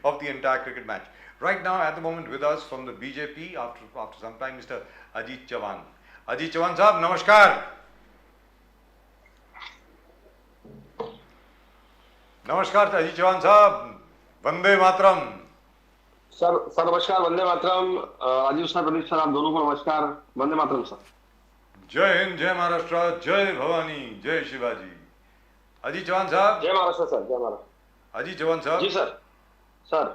of the entire cricket match. Right now, at the moment, with us from the BJP, after some time, Mr. Ajit Chavan. Ajit Chavan साहब नमस्कार. नमस्कार अजीत चौहान साहब. Vande Mataram. Sir नमस्कार. Vande Mataram. Rajiv sir, Pradeep sir, आप दोनों को नमस्कार. वंदे मातरम सर. जय हिंद, जय महाराष्ट्र, जय भवानी, जय शिवाजी. अजीत चौहान साहब. जय महाराष्ट्र सर. जय महाराष्ट्र. अजीत चौहान साहब. जी सर. सर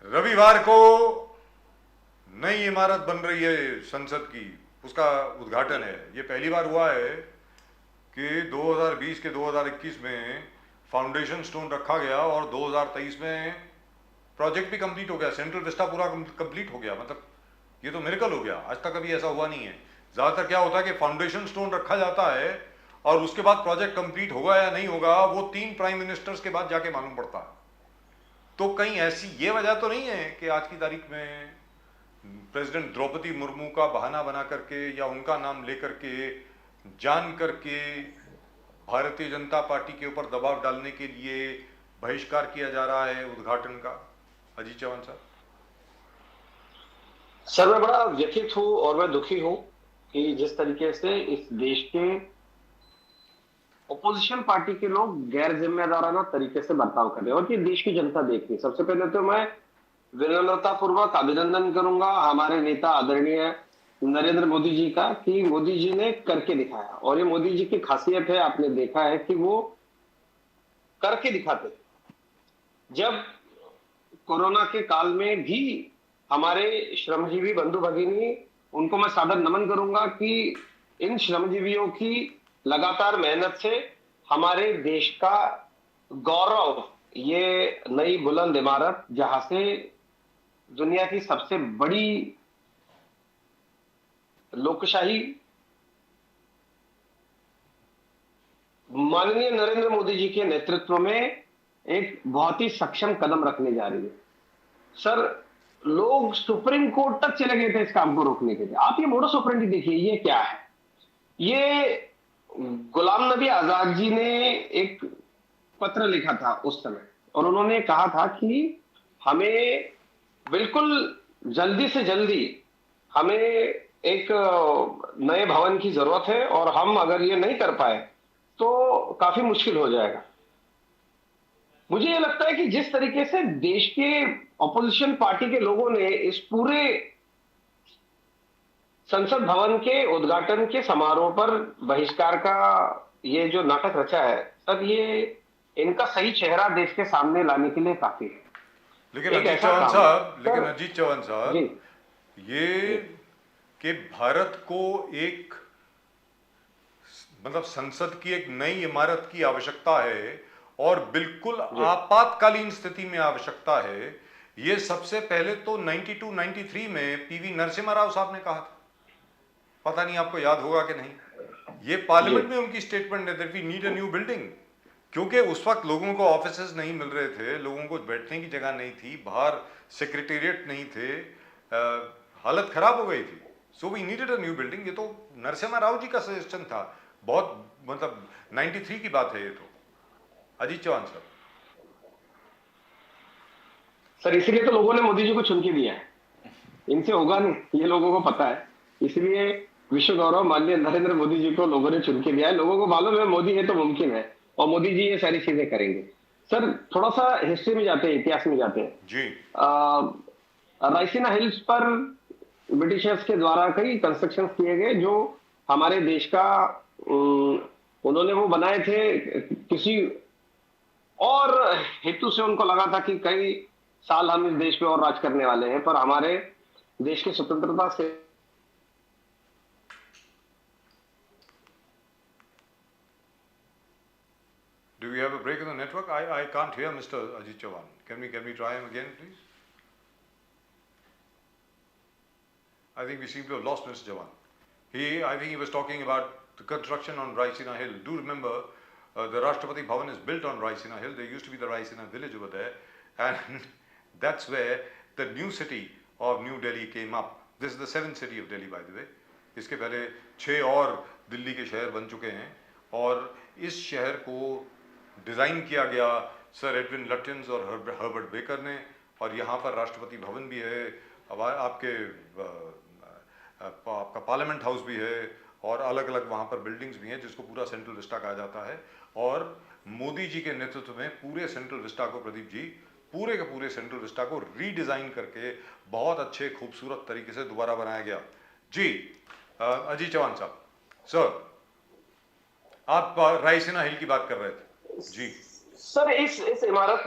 रविवार को नई इमारत बन रही है संसद की, उसका उद्घाटन है. ये पहली बार हुआ है कि 2020 के 2021 में फाउंडेशन स्टोन रखा गया और 2023 में प्रोजेक्ट भी कंप्लीट हो गया. सेंट्रल विस्टा पूरा कंप्लीट हो गया. मतलब ये तो मिरेकल हो गया. आज तक कभी ऐसा हुआ नहीं है. ज़्यादातर क्या होता है कि फाउंडेशन स्टोन रखा जाता है और उसके बाद प्रोजेक्ट कंप्लीट होगा या नहीं होगा वो 3 प्राइम मिनिस्टर्स के बाद जाके मालूम पड़ता है. तो कहीं ऐसी ये वजह तो नहीं है कि आज की तारीख में प्रेसिडेंट द्रौपदी मुर्मू का बहाना बना करके या उनका नाम लेकर के जान करके भारतीय जनता पार्टी के ऊपर दबाव डालने के लिए बहिष्कार किया जा रहा है उद्घाटन का. अजीत चौहान साहब. सर मैं बड़ा व्यथित हूँ और मैं दुखी हूँ कि जिस तरीके से इस देश के ओपोजिशन पार्टी के लोग गैर जिम्मेदाराना तरीके से बर्ताव कर रहे हैं और ये देश की जनता देख रही है. सबसे पहले तो मैं विनम्रता पूर्वक अभिनंदन करूंगा हमारे नेता आदरणीय नरेंद्र मोदी जी का कि मोदी जी ने करके दिखाया. और ये मोदी जी की खासियत है, आपने देखा है कि वो करके दिखाते. जब कोरोना के काल में भी हमारे श्रमजीवी बंधु भगिनी, उनको मैं सादर नमन करूंगा कि इन श्रमजीवियों की लगातार मेहनत से हमारे देश का गौरव, ये नई बुलंद इमारत जहां से दुनिया की सबसे बड़ी लोकशाही माननीय नरेंद्र मोदी जी के नेतृत्व में एक बहुत ही सक्षम कदम रखने जा रही है. सर लोग सुप्रीम कोर्ट तक चले गए थे इस काम को रोकने के लिए. आप ये मोडस ऑपरेंडी देखिए, ये क्या है. ये गुलाम नबी आजाद जी ने एक पत्र लिखा था उस समय और उन्होंने कहा था कि हमें बिल्कुल जल्दी से जल्दी हमें एक नए भवन की जरूरत है और हम अगर ये नहीं कर पाए तो काफी मुश्किल हो जाएगा. मुझे ये लगता है कि जिस तरीके से देश के ऑपोजिशन पार्टी के लोगों ने इस पूरे संसद भवन के उद्घाटन के समारोह पर बहिष्कार का ये जो नाटक रचा है, सर ये इनका सही चेहरा देश के सामने लाने के लिए काफी है. लेकिन अजीत चौहान साहब, ये कि भारत को एक मतलब संसद की एक नई इमारत की आवश्यकता है और बिल्कुल आपातकालीन स्थिति में आवश्यकता है. ये सबसे पहले तो 92-93 में पीवी नरसिम्हा राव साहब ने कहा था. पता नहीं आपको याद होगा कि नहीं. ये पार्लियामेंट में उनकी स्टेटमेंट है that we need a new building. क्योंकि उस वक्त लोगों को ऑफिसेज नहीं मिल रहे थे, लोगों को बैठने की जगह नहीं थी, बाहर सेक्रेटेरिएट नहीं थे, हालत खराब हो गई थी. So we needed a new building. ये तो नरसिम्हा राव जी का सजेशन था. बहुत मतलब 93 की बात है ये तो. अजीत चौहान साहब. सर इसीलिए तो लोगों ने मोदी जी को चुन के दिया है. इनसे होगा नहीं, ये लोगों को पता है. इसलिए विश्व गौरव माननीय नरेंद्र मोदी जी को लोगों ने चुन के दिया है. लोगों को मालूम है मोदी है तो मुमकिन है और मोदी जी ये सारी चीजें करेंगे. सर थोड़ा सा हिस्ट्री में जाते हैं, इतिहास में जाते हैं जी. रायसीना हिल्स पर ब्रिटिशर्स के द्वारा कई कंस्ट्रक्शन किए गए जो हमारे देश का उन्होंने वो बनाए थे किसी और हेतु से. उनको लगा था कि कई साल हम इस देश पे और राज करने वाले हैं, पर हमारे देश की स्वतंत्रता से Do we have a break in the network? I can't hear Mr. Ajit Chavan. Can we try him again, please? I think we seem to have lost Mr. Chavan. I think he was talking about the construction on Raisina Hill. Do remember, the Rashtrapati Bhavan is built on Raisina Hill. There used to be the Raisina village over there, and that's where the new city of New Delhi came up. This is the 7th city of Delhi, by the way. इसके पहले 6 और दिल्ली के शहर बन चुके हैं और इस शहर को डिज़ाइन किया गया सर एडविन लटिन्स और हर्बर्ट बेकर ने, और यहाँ पर राष्ट्रपति भवन भी है, अब आपके आपका पार्लियामेंट हाउस भी है, और अलग अलग वहाँ पर बिल्डिंग्स भी हैं जिसको पूरा सेंट्रल विस्टा कहा जाता है। और मोदी जी के नेतृत्व में पूरे सेंट्रल विस्टा को, प्रदीप जी, पूरे के पूरे सेंट्रल विस्टा को रीडिज़ाइन करके बहुत अच्छे खूबसूरत तरीके से दोबारा बनाया गया। जी अजीत चौहान साहब, सर आप रायसीना हिल की बात कर रहे थे जी। सर इस इमारत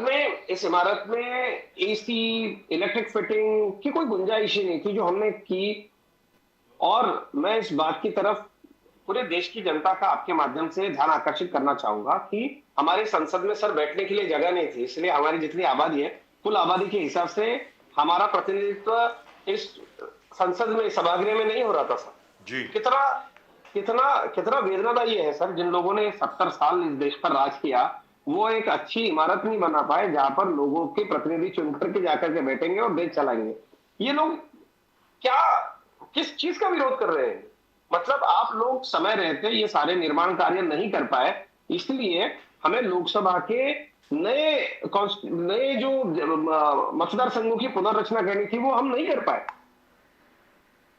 में एसी, इलेक्ट्रिक फिटिंग की कोई गुंजाइश ही नहीं थी जो हमने की। और मैं इस बात की तरफ पूरे देश की जनता का आपके माध्यम से ध्यान आकर्षित करना चाहूंगा कि हमारे संसद में सर बैठने के लिए जगह नहीं थी, इसलिए हमारी जितनी आबादी है कुल आबादी के हिसाब से हमारा प्रतिनिधित्व इस संसद में, सभागृह में नहीं हो रहा था सर जी। कितना कितना कितना वेदनादायी है सर, जिन लोगों ने 70 साल इस देश पर राज किया वो एक अच्छी इमारत नहीं बना पाए जहां पर लोगों के प्रतिनिधि चुनकर के जाकर के बैठेंगे और देश चलाएंगे। ये लोग क्या, किस चीज का विरोध कर रहे हैं? मतलब आप लोग समय रहते ये सारे निर्माण कार्य नहीं कर पाए, इसलिए हमें लोकसभा के नए जो मतदार संघों की पुनर्रचना करनी थी वो हम नहीं कर पाए।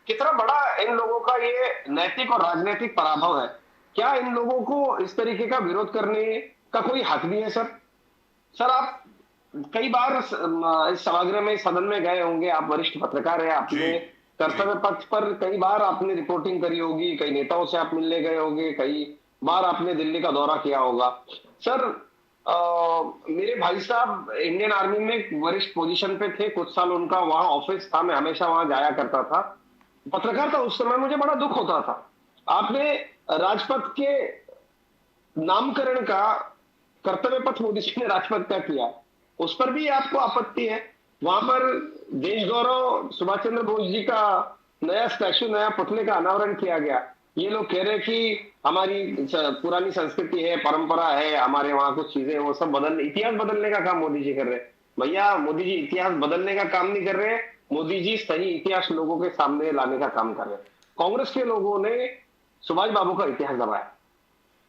कितना बड़ा इन लोगों का ये नैतिक और राजनीतिक पराभव है। क्या इन लोगों को इस तरीके का विरोध करने का कोई हक भी है सर? सर आप कई बार इस सभागृह में, सदन में गए होंगे, आप वरिष्ठ पत्रकार हैं, आपने कर्तव्य पक्ष पर कई बार आपने रिपोर्टिंग करी होगी, कई नेताओं से आप मिलने गए होंगे, कई बार आपने दिल्ली का दौरा किया होगा। सर मेरे भाई साहब इंडियन आर्मी में वरिष्ठ पोजीशन पे थे, कुछ साल उनका वहां ऑफिस था, मैं हमेशा वहां जाया करता था, पत्रकार था उस समय, मुझे बड़ा दुख होता था। आपने राजपथ के नामकरण का, कर्तव्य पथ मोदी जी ने राजपथ का किया, उस पर भी आपको आपत्ति है। वहां पर देश गौरव सुभाष चंद्र बोस जी का नया स्टैचू, नया पुतले का अनावरण किया गया। ये लोग कह रहे हैं कि हमारी पुरानी संस्कृति है, परंपरा है, हमारे वहां कुछ चीजें वो सब इतिहास बदलने का काम मोदी जी कर रहे हैं। भैया मोदी जी इतिहास बदलने का काम नहीं कर रहे, मोदी जी सही इतिहास लोगों के सामने लाने का काम कर रहे हैं। कांग्रेस के लोगों ने सुभाष बाबू का इतिहास दबाया।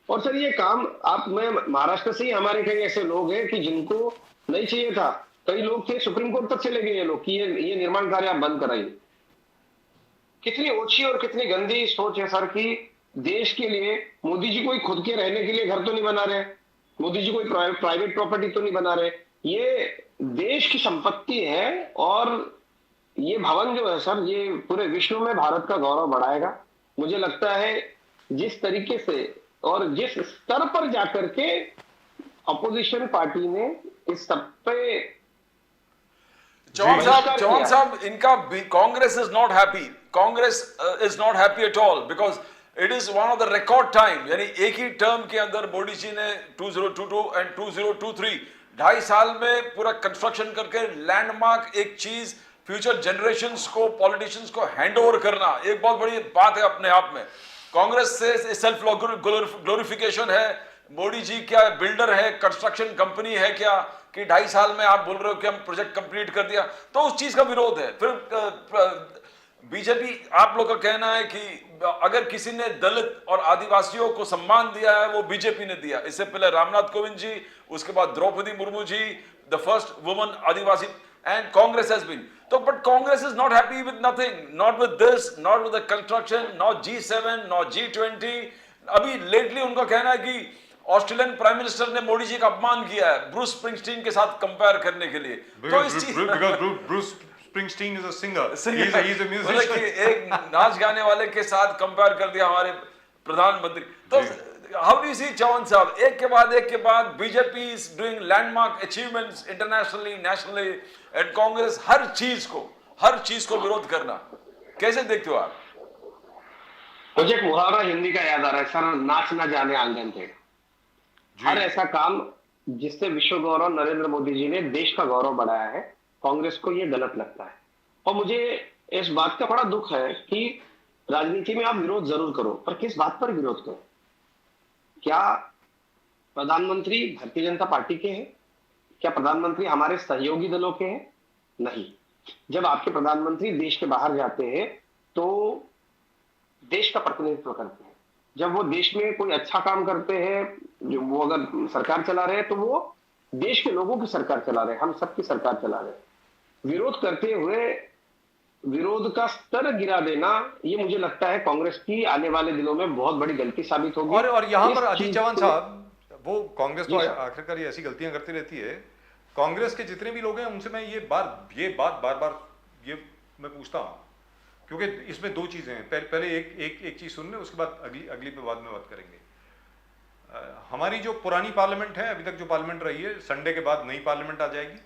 और सर ये काम आप, मैं महाराष्ट्र से ही, हमारे कई ऐसे लोग हैं कि जिनको नहीं चाहिए था, कई लोग थे सुप्रीम कोर्ट तक चले गए ये लोग कि ये निर्माण कार्य आप बंद कराइए। कितनी ओछी और कितनी गंदी सोच है सर कि देश के लिए मोदी जी कोई खुद के रहने के लिए घर तो नहीं बना रहे, मोदी जी कोई प्राइवेट प्रॉपर्टी तो नहीं बना रहे, ये देश की संपत्ति है। और ये भवन जो है सर, ये पूरे विश्व में भारत का गौरव बढ़ाएगा। मुझे लगता है जिस तरीके से और जिस स्तर पर जाकर के अपोजिशन पार्टी ने इस सब पे, चौहान साहब, इनका Congress is not happy, Congress is not happy at all, because it is one of the record time, यानी एक ही टर्म के अंदर मोदी जी ने 2022 एंड 2023 2.5 साल में पूरा कंस्ट्रक्शन करके लैंडमार्क एक चीज फ्यूचर जनरेशंस को, पॉलिटिशियंस को हैंड ओवर करना एक बहुत बड़ी बात है अपने आप में। कांग्रेस से सेल्फ ग्लोरिफिकेशन है। मोदी जी क्या बिल्डर है, कंस्ट्रक्शन कंपनी है क्या कि 2.5 साल में आप बोल रहे हो कि हम प्रोजेक्ट कंप्लीट कर दिया, तो उस चीज का विरोध है। फिर बीजेपी, आप लोग का कहना है कि अगर किसी ने दलित और आदिवासियों को सम्मान दिया है वो बीजेपी ने दिया। इससे पहले रामनाथ कोविंद जी, उसके बाद Draupadi Murmu ji, the first woman Adivasi, and Congress has been. So, but Congress is not happy with nothing, not with this, not with the construction, not G7, not G20. अभी लेटली उनका कहना है कि ऑस्ट्रेलियन प्राइम मिनिस्टर ने मोदी जी का अपमान किया है ब्रूस स्प्रिंगस्टीन के साथ कंपेयर करने के लिए। तो इस चीज Bruce Springsteen is a singer, he is a musician, एक नाच गाने वाले के साथ कंपेयर कर दिया हमारे प्रधानमंत्री। तो how do you see Chouhan sahab, एक के बाद BJP is doing landmark achievements internationally, nationally, and Congress हर चीज को विरोध करना, कैसे देखते हो आप? मुझे एक मुहावरा हिंदी का याद आ रहा है सर, नाच ना जाने आंगन थे। हर ऐसा काम जिससे विश्व गौरव नरेंद्र मोदी जी ने देश का गौरव बढ़ाया है, कांग्रेस को ये गलत लगता है। और मुझे इस बात का बड़ा दुख है कि राजनीति में आप विरोध जरूर करो, पर किस बात पर विरोध करो? क्या प्रधानमंत्री भारतीय जनता पार्टी के हैं? क्या प्रधानमंत्री हमारे सहयोगी दलों के हैं? नहीं। जब आपके प्रधानमंत्री देश के बाहर जाते हैं तो देश का प्रतिनिधित्व करते हैं। जब वो देश में कोई अच्छा काम करते हैं, जो वो अगर सरकार चला रहे हैं तो वो देश के लोगों की सरकार चला रहे हैं, हम सबकी सरकार चला रहे हैं। विरोध करते हुए विरोध का स्तर गिरा देना, ये मुझे लगता है कांग्रेस की आने वाले दिनों में बहुत बड़ी गलती साबित होगी। और यहाँ इस पर अजीत चीज चौहान को- साहब, वो कांग्रेस तो जी सर। आखिरकार ये ऐसी गलतियां करती रहती है। कांग्रेस के जितने भी लोग हैं उनसे मैं ये बात बार बार ये मैं पूछता हूँ, क्योंकि इसमें दो चीजें हैं। पहले एक चीज सुन लें, उसके बाद अगली पे बाद में बात करेंगे। हमारी जो पुरानी पार्लियामेंट है, अभी तक जो पार्लियामेंट रही है, संडे के बाद नई पार्लियामेंट आ जाएगी,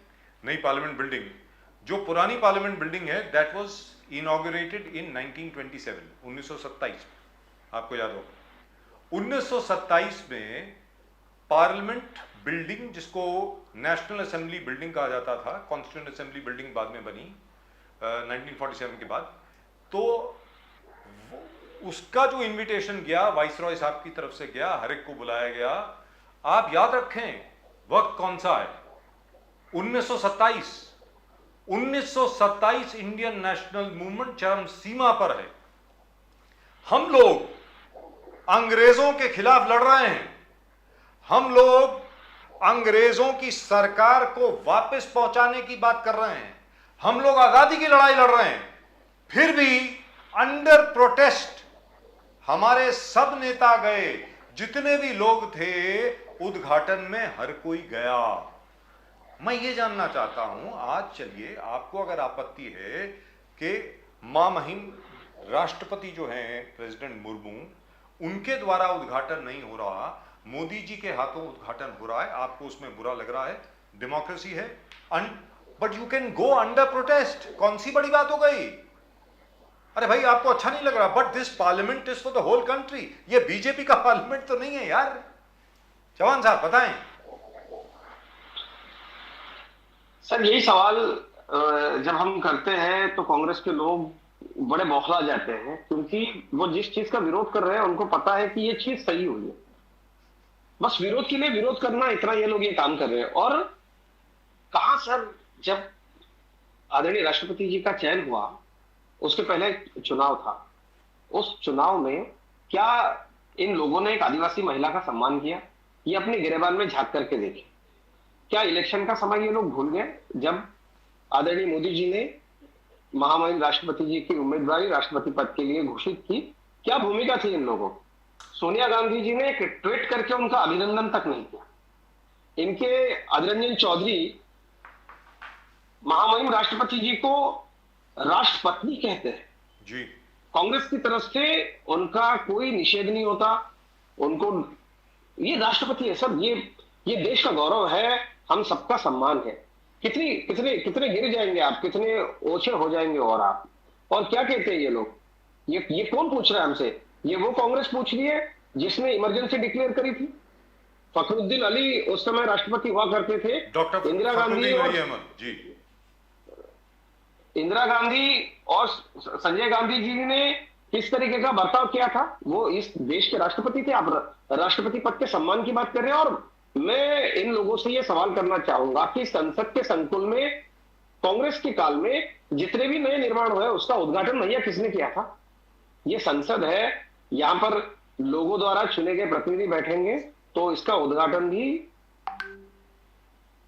नई पार्लियामेंट बिल्डिंग। जो पुरानी पार्लियामेंट बिल्डिंग है, दैट वाज इनॉग्रेटेड इन 1927, 1927 में, आपको याद होगा। 1927 में पार्लियामेंट बिल्डिंग, जिसको नेशनल असेंबली बिल्डिंग कहा जाता था, कॉन्स्टिट्यूएंट असेंबली बिल्डिंग बाद में बनी 1947 के बाद, तो उसका जो इनविटेशन गया वाइसरॉय साहब की तरफ से गया, हर एक को बुलाया गया। आप याद रखें वक्त कौन सा है, 1927। 1927 इंडियन नेशनल मूवमेंट चरम सीमा पर है। हम लोग अंग्रेजों के खिलाफ लड़ रहे हैं, हम लोग अंग्रेजों की सरकार को वापस पहुंचाने की बात कर रहे हैं, हम लोग आजादी की लड़ाई लड़ रहे हैं। फिर भी अंडर प्रोटेस्ट हमारे सब नेता गए, जितने भी लोग थे उद्घाटन में हर कोई गया। मैं ये जानना चाहता हूं, आज चलिए, आपको अगर आपत्ति है कि महामहिम राष्ट्रपति जो हैं प्रेसिडेंट मुर्मू, उनके द्वारा उद्घाटन नहीं हो रहा, मोदी जी के हाथों उद्घाटन हो रहा है, आपको उसमें बुरा लग रहा है, डेमोक्रेसी है, but you can go under protest. कौन सी बड़ी बात हो गई? अरे भाई आपको अच्छा नहीं लग रहा, but this parliament is for the whole country. ये बीजेपी का पार्लियामेंट तो नहीं है यार। चौहान साहब बताएं। सर यही सवाल जब हम करते हैं तो कांग्रेस के लोग बड़े बौखला जाते हैं, क्योंकि वो जिस चीज का विरोध कर रहे हैं उनको पता है कि ये चीज सही हुई है, बस विरोध के लिए विरोध करना, इतना ये लोग ये काम कर रहे हैं। और कहा सर, जब आदरणीय राष्ट्रपति जी का चयन हुआ, उसके पहले चुनाव था, उस चुनाव में क्या इन लोगों ने एक आदिवासी महिला का सम्मान किया? ये अपने गिरेबान में झांक करके देखे। क्या इलेक्शन का समय ये लोग भूल गए जब आदरणीय मोदी जी ने महामहिम राष्ट्रपति जी की उम्मीदवारी राष्ट्रपति पद के लिए घोषित की? क्या भूमिका थी इन लोगों की? सोनिया गांधी जी ने एक ट्वीट करके उनका अभिनंदन तक नहीं किया। इनके आदरणीय चौधरी महामहिम राष्ट्रपति जी को राष्ट्रपत्नी कहते हैं जी। कांग्रेस की तरफ से उनका कोई निषेध नहीं होता, उनको ये राष्ट्रपति है सब, ये देश का गौरव है, हम सबका सम्मान है। कितनी कितने कितने गिर जाएंगे आप, कितने ओछे हो जाएंगे और आप। और क्या कहते हैं ये लोग? ये कौन पूछ रहा है हमसे? ये वो कांग्रेस पूछ रही है जिसने इमरजेंसी डिक्लेयर करी थी। फखरुद्दीन अली उस समय राष्ट्रपति हुआ करते थे, डॉक्टर इंदिरा गांधी जी, इंदिरा गांधी और संजय गांधी जी ने किस तरीके का बर्ताव किया था? वो इस देश के राष्ट्रपति थे, आप राष्ट्रपति पद के सम्मान की बात कर रहे हैं। और मैं इन लोगों से ये सवाल करना चाहूंगा कि संसद के संकुल में कांग्रेस के काल में जितने भी नए निर्माण हुए उसका उद्घाटन भैया किसने किया था? ये संसद है, यहां पर लोगों द्वारा चुने गए प्रतिनिधि बैठेंगे, तो इसका उद्घाटन भी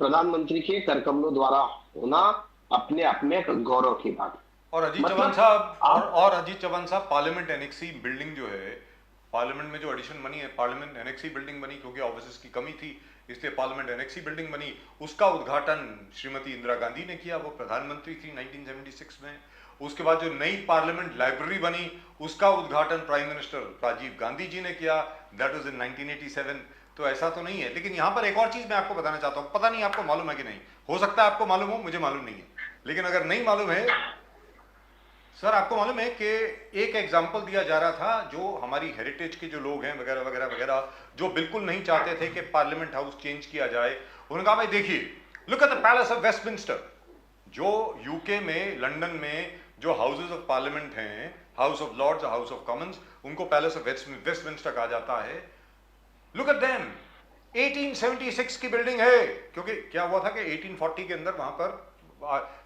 प्रधानमंत्री के करकमलों द्वारा होना अपने आप में एक गौरव की बात। और अजीत मतलब चौहान साहब और अजीत चौहान साहब, पार्लियामेंट एनेक्सी बिल्डिंग जो है, पार्लियामेंट में जो एडिशन बनी है, पार्लियामेंट एनेक्सी बिल्डिंग बनी क्योंकि ऑफिसेस की कमी थी, इसलिए पार्लियामेंट एनेक्सी बिल्डिंग बनी। उसका उद्घाटन श्रीमती इंदिरा गांधी ने किया, वो प्रधानमंत्री थी 1976 में। उसके बाद जो नई पार्लियामेंट लाइब्रेरी बनी, उसका उद्घाटन प्राइम मिनिस्टर राजीव गांधी जी ने किया, दैट वाज इन 1987। तो ऐसा तो नहीं है। लेकिन यहाँ पर एक और चीज मैं आपको बताना चाहता हूँ, पता नहीं आपको मालूम है कि नहीं, हो सकता है आपको मालूम हो, मुझे मालूम नहीं है, लेकिन अगर नहीं मालूम है सर, आपको मालूम है कि एक एग्जाम्पल दिया जा रहा था, जो हमारी हेरिटेज के जो लोग हैं वगैरह वगैरह वगैरह, जो बिल्कुल नहीं चाहते थे कि पार्लियामेंट हाउस चेंज किया जाए, उन्होंने कहा भाई देखिए, look at the palace of Westminster, जो यूके में, लंदन में जो हाउसेज ऑफ पार्लियामेंट हैं, house of Lords, house of Commons, उनको पैलेस ऑफ वेस्टमिंस्टर कहा जाता है। लुक एट देम, 1876 की बिल्डिंग है, क्योंकि क्या हुआ था कि 1840 के अंदर वहां पर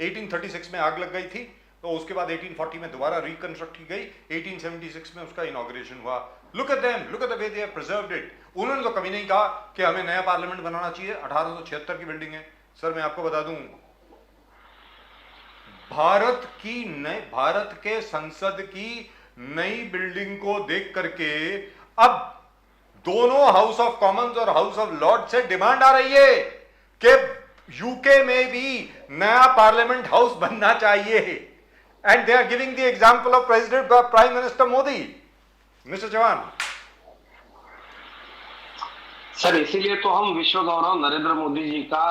1836 में आग लग गई थी, तो उसके बाद 1840 में दोबारा रिकंस्ट्रक्ट की गई, 1876 में उसका इनॉग्रेशन हुआ। Look at them, look at the way they have preserved it. उन्होंने तो कभी नहीं कहा कि हमें नया पार्लियामेंट बनाना चाहिए, 1876 की बिल्डिंग है। सर मैं आपको बता दूं, भारत के संसद की नई बिल्डिंग को देख करके अब दोनों हाउस ऑफ कॉमन्स और हाउस ऑफ लॉर्ड से डिमांड आ रही है कि यूके में भी नया पार्लियामेंट हाउस बनना चाहिए। And they are giving the example of president prime minister Modi. Mister Chauhan sir, इसीलिए तो हम विश्व गौरव नरेंद्र मोदी जी का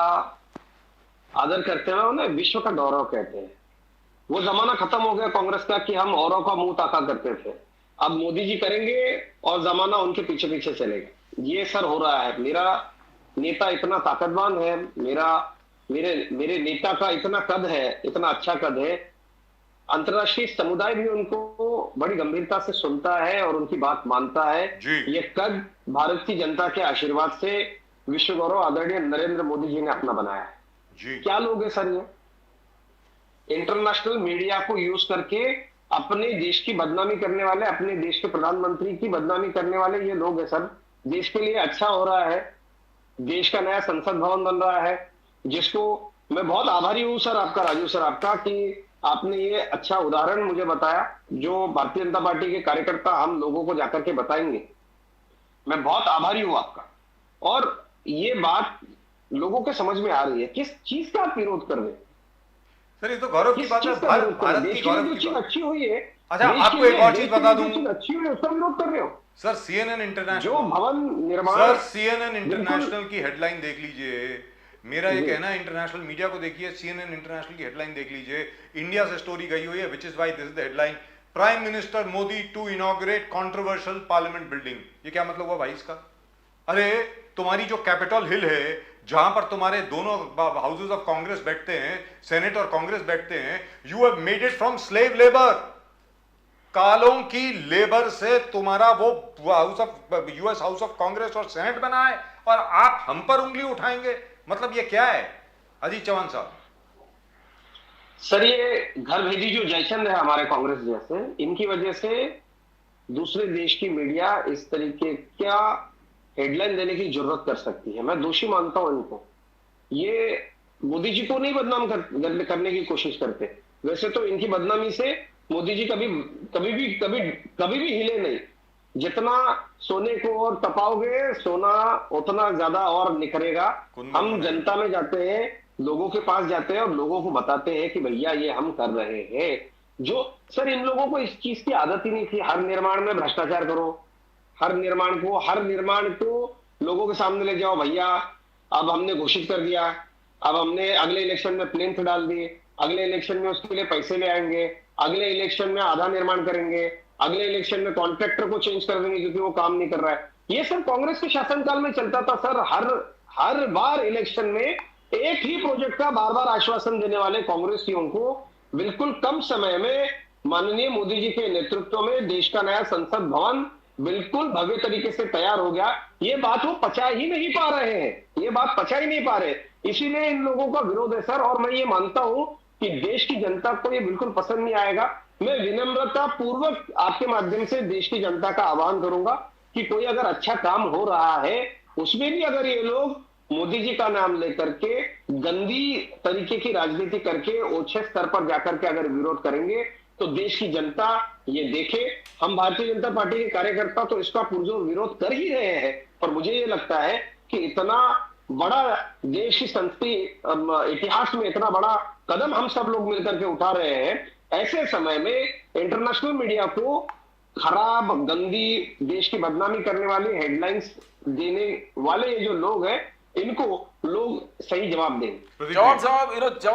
आदर करते हुए उन्हें विश्व का गौरव कहते हैं। वो जमाना खत्म हो गया कांग्रेस का कि हम औरों का मुंह ताका करते थे। अब मोदी जी करेंगे और जमाना उनके पीछे पीछे चलेगा। ये सर हो रहा है। मेरा नेता इतना ताकतवान है, मेरे नेता का इतना कद है, इतना अच्छा कद है, अंतर्राष्ट्रीय समुदाय भी उनको बड़ी गंभीरता से सुनता है और उनकी बात मानता है। ये कद भारत की जनता के आशीर्वाद से विश्व गौरव आदरणीय नरेंद्र मोदी जी ने अपना बनाया है। जी क्या लोग है सर ये? इंटरनेशनल मीडिया को यूज करके अपने देश की बदनामी करने वाले, अपने देश के प्रधानमंत्री की बदनामी करने वाले ये लोग है सर। देश के लिए अच्छा हो रहा है, देश का नया संसद भवन बन रहा है, जिसको मैं बहुत आभारी हूं सर आपका, राजू सर आपका, कि आपने ये अच्छा उदाहरण मुझे बताया जो भारतीय जनता पार्टी के कार्यकर्ता हम लोगों को जाकर के बताएंगे। मैं बहुत आभारी हूं आपका। और ये बात लोगों के समझ में आ रही है। किस चीज का आप विरोध कर रहे हैं सर? ये तो गौरव की बात है, भारत की गौरव की बात अच्छी हुई है। अच्छा आपको एक और चीज बता दूं, अच्छी हुई है उसका विरोध कर रहे हो सर। सीएनएन इंटरनेशनल जो भवन निर्माण, सर सीएनएन इंटरनेशनल की हेडलाइन देख लीजिए। मेरा ये कहना है, इंटरनेशनल मीडिया को देखिए, सीएनएन इंटरनेशनल की हेडलाइन देख लीजिए। इंडिया से स्टोरी गई हुई है, which is why this is the headline, prime minister Modi to inaugurate controversial parliament building. ये क्या मतलब हुआ भाई इसका? अरे तुम्हारी जो कैपिटल हिल है, जहां पर तुम्हारे दोनों हाउसेस ऑफ कांग्रेस बैठते हैं, सेनेट और कांग्रेस बैठते हैं, you have made it from slave labour, कालों की लेबर से तुम्हारा वो house of US house of Congress और सेनेट बना है, और आप हम पर उंगली उठाएंगे? मतलब ये क्या है अजीत चौहान साहब? सर ये घर भेजी जो जयचंद है हमारे कांग्रेस जैसे, इनकी वजह से दूसरे देश की मीडिया इस तरीके क्या हेडलाइन देने की जरूरत कर सकती है। मैं दोषी मानता हूं इनको। ये मोदी जी को नहीं बदनाम करने की कोशिश करते। वैसे तो इनकी बदनामी से मोदी जी कभी भी हिले नहीं। जितना सोने को और तपाओगे, सोना उतना ज्यादा और निखरेगा। हम जनता में जाते हैं, लोगों के पास जाते हैं और लोगों को बताते हैं कि भैया ये हम कर रहे हैं। जो सर इन लोगों को इस चीज की आदत ही नहीं थी। हर निर्माण में भ्रष्टाचार करो, हर निर्माण को लोगों के सामने ले जाओ। भैया अब हमने घोषित कर दिया, अब हमने अगले इलेक्शन में प्लेन्थ डाल दिए, अगले इलेक्शन में उसके लिए पैसे ले आएंगे, अगले इलेक्शन में आधा निर्माण करेंगे, अगले इलेक्शन में कॉन्ट्रैक्टर को चेंज कर देंगे क्योंकि वो काम नहीं कर रहा है। ये सब कांग्रेस के शासनकाल में चलता था सर। हर बार इलेक्शन में एक ही प्रोजेक्ट का बार बार आश्वासन देने वाले कांग्रेसियों को बिल्कुल कम समय में माननीय मोदी जी के नेतृत्व में देश का नया संसद भवन बिल्कुल भव्य तरीके से तैयार हो गया। ये बात वो पचा ही नहीं पा रहे हैं, ये बात पचा ही नहीं पा रहे, इसीलिए इन लोगों का विरोध है सर। और मैं ये मानता हूं कि देश की जनता को ये बिल्कुल पसंद नहीं आएगा। मैं विनम्रता पूर्वक आपके माध्यम से देश की जनता का आह्वान करूंगा कि कोई अगर अच्छा काम हो रहा है उसमें भी अगर ये लोग मोदी जी का नाम लेकर के गंदी तरीके की राजनीति करके ओछे स्तर पर जाकर के अगर विरोध करेंगे तो देश की जनता ये देखे। हम भारतीय जनता पार्टी के कार्यकर्ता तो इसका पुरजोर विरोध कर ही रहे हैं, पर मुझे ये लगता है कि इतना बड़ा देश की संस्कृति इतिहास में इतना बड़ा कदम हम सब लोग मिलकर के उठा रहे हैं, ऐसे समय में इंटरनेशनल मीडिया को खराब गंदी देश की बदनामी करने वाली हेडलाइंस देने वाले ये जो लोग हैं, इनको लोग सही जवाब देंगे। जवान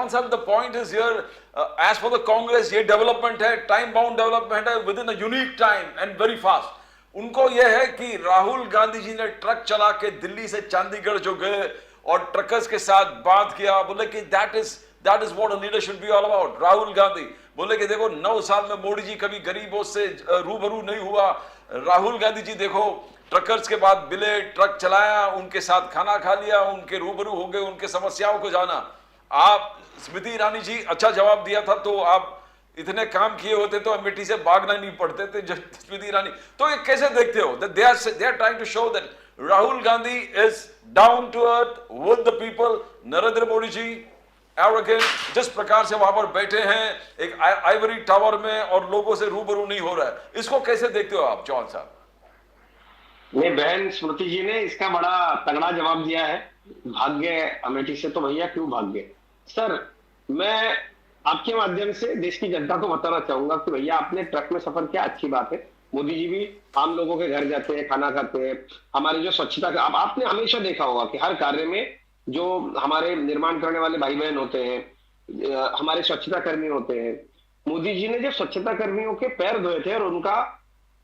साहब, the point is here, as for the Congress, ये डेवलपमेंट है, टाइम बाउंड डेवलपमेंट है, with in a unique time and very fast. उनको यह है कि राहुल गांधी जी ने ट्रक चला के दिल्ली से चंडीगढ़ जो गए और ट्रकर्स के साथ बात किया, बोले कि that is what a leader should be all about. Rahul Gandhi बोले कि देखो 9 साल में मोदी जी कभी गरीबों से रूबरू नहीं हुआ। राहुल गांधी जी देखो ट्रकर्स के बाद बिले, ट्रक चलाया, उनके साथ खाना खा लिया, उनके रूबरू हो गए, उनके समस्याओं को जाना। आप स्मृति ईरानी जी अच्छा जवाब दिया था, तो आप इतने काम किए होते तो अमेठी से भागना नहीं पड़ते थे स्मृति ईरानी। तो ये कैसे देखते हो? They are trying to show that Rahul Gandhi is down to earth with the people, Narendra Modi ji arrogant, जिस प्रकार से वहां पर बैठे हैं एक आइवरी टावर में और लोगों से रूबरू नहीं हो रहा है, इसको कैसे देखते हो आप चौहान साहब? नहीं, बहन स्मृति जी ने इसका बड़ा तगड़ा जवाब दिया है। भाग्य अमेठी से तो भैया क्यों भाग्य। सर, मैं आपके माध्यम से देश की जनता को बताना चाहूंगा कि भैया आपने ट्रक में सफर किया, अच्छी बात है। मोदी जी भी आम लोगों के घर जाते हैं, खाना खाते हैं। हमारी जो स्वच्छता का आपने हमेशा देखा होगा कि हर कार्य में जो हमारे निर्माण करने वाले भाई बहन होते हैं, हमारे स्वच्छता कर्मी होते हैं, मोदी जी ने जब स्वच्छता कर्मियों के पैर धोए थे और उनका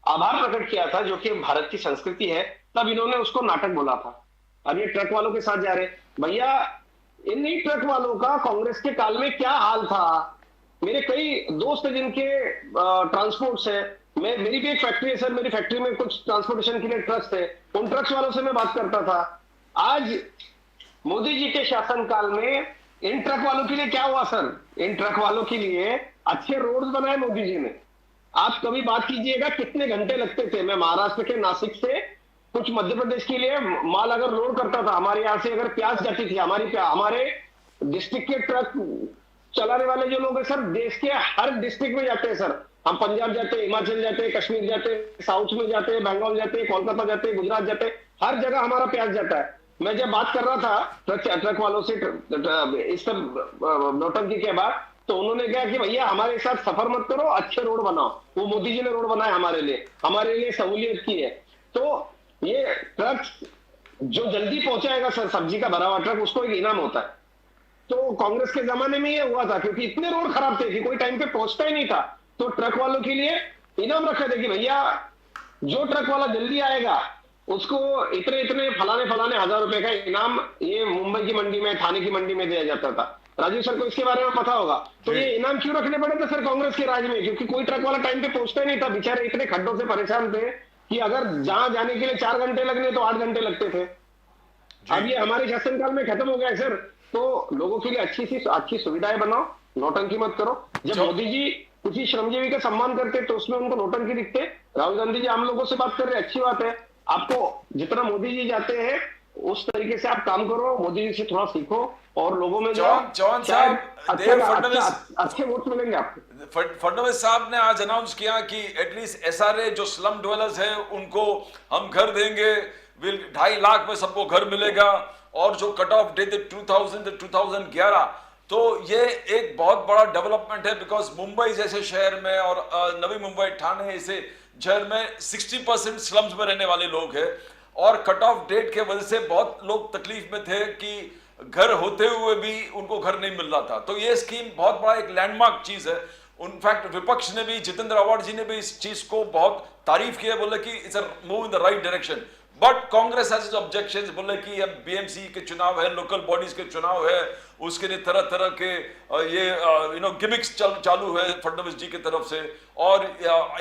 आभार प्रकट किया था, जो कि भारत की संस्कृति है, तब इन्होंने उसको नाटक बोला था। अब ये ट्रक वालों के साथ जा रहे भैया, इन्हीं ट्रक वालों का कांग्रेस के काल में क्या हाल था। मेरे कई दोस्त जिनके ट्रांसपोर्ट्स है, मेरी भी एक फैक्ट्री है सर, मेरी फैक्ट्री में कुछ ट्रांसपोर्टेशन के लिए ट्रक्स थे, उन ट्रक्स वालों से मैं बात करता था। आज मोदी जी के शासनकाल में इन ट्रक वालों के लिए क्या हुआ सर? इन ट्रक वालों के लिए अच्छे रोड्स बनाए मोदी जी ने। आप कभी बात कीजिएगा कितने घंटे लगते थे। मैं महाराष्ट्र के नासिक से कुछ मध्य प्रदेश के लिए माल अगर लोड करता था, हमारे यहाँ से अगर प्याज जाती थी, हमारे डिस्ट्रिक्ट के ट्रक चलाने वाले जो लोग हैं सर, देश के हर डिस्ट्रिक्ट में जाते हैं सर। हम पंजाब जाते हैं, हिमाचल जाते हैं, कश्मीर जाते हैं, साउथ में जाते हैं, बंगाल जाते हैं, कोलकाता जाते हैं, गुजरात जाते हैं, हर जगह हमारा प्याज जाता है। मैं जब बात कर रहा था ट्रक वालों से इस सब नौटंकी के बाद, तो उन्होंने कहा कि भैया हमारे साथ सफर मत करो, अच्छे रोड बनाओ। वो मोदी जी ने रोड बनाए हमारे लिए सहूलियत की है। तो ये ट्रक जो जल्दी पहुंचाएगा सर, सब्जी का भरा हुआ ट्रक, उसको एक इनाम होता है। तो कांग्रेस के जमाने में ये हुआ था, क्योंकि इतने रोड खराब थे कि कोई टाइम पे पहुंचता ही नहीं था। तो ट्रक वालों के लिए इनाम रखा था कि भैया जो ट्रक वाला जल्दी आएगा उसको इतने इतने फलाने हजार रुपए का इनाम, ये मुंबई की मंडी में, थाने की मंडी में दिया जाता था। राजीव सर को इसके बारे में पता होगा। तो ये इनाम क्यों रखने पड़े थे सर कांग्रेस के राज में? क्योंकि कोई ट्रक वाला टाइम पे पहुंचता ही नहीं था। बेचारे इतने खड्डों से परेशान थे कि अगर जहां जाने के लिए 4 घंटे लगने तो 8 घंटे लगते थे। अब ये हमारे शासनकाल में खत्म हो गया है सर। तो लोगों के लिए अच्छी सुविधाएं बनाओ, नौटंकी मत करो। जब मोदी जी किसी श्रमजीवी का सम्मान करते तो उसमें उनको नौटंकी दिखते। राहुल गांधी जी आम लोगों से बात कर रहे, अच्छी बात है। आपको जितना मोदी जी जाते हैं उस तरीके से आप काम करो, मोदी जी से थोड़ा सीखो और लोगों में चौहान साहब, अच्छे वोट मिलेंगे आपको। फडणवीस साहब ने आज अनाउंस किया कि एटलीस्ट एसआरए जो स्लम ड्वेलर्स है उनको हम घर देंगे, 2.5 लाख में सबको घर मिलेगा। और जो कट ऑफ डे थे 2000 से 2011, तो ये एक बहुत बड़ा डेवलपमेंट है। बिकॉज मुंबई जैसे शहर में और नवी मुंबई, ठाणे ऐसे शहर में 60% स्लम्स में रहने वाले लोग हैं। और कट ऑफ डेट के वजह से बहुत लोग तकलीफ में थे कि घर होते हुए भी उनको घर नहीं मिल रहा था। तो ये स्कीम बहुत बड़ा एक लैंडमार्क चीज है। इनफैक्ट विपक्ष ने भी, जितेंद्र आवाड जी ने भी इस चीज को बहुत तारीफ की है, बोले कि it's a move in the right direction. But Congress has its objections, बोले कि अब बीएमसी के चुनाव है, लोकल बॉडीज के चुनाव है, उसके लिए तरह तरह के ये गिमिक्स चालू है फडणवीस जी की तरफ से। और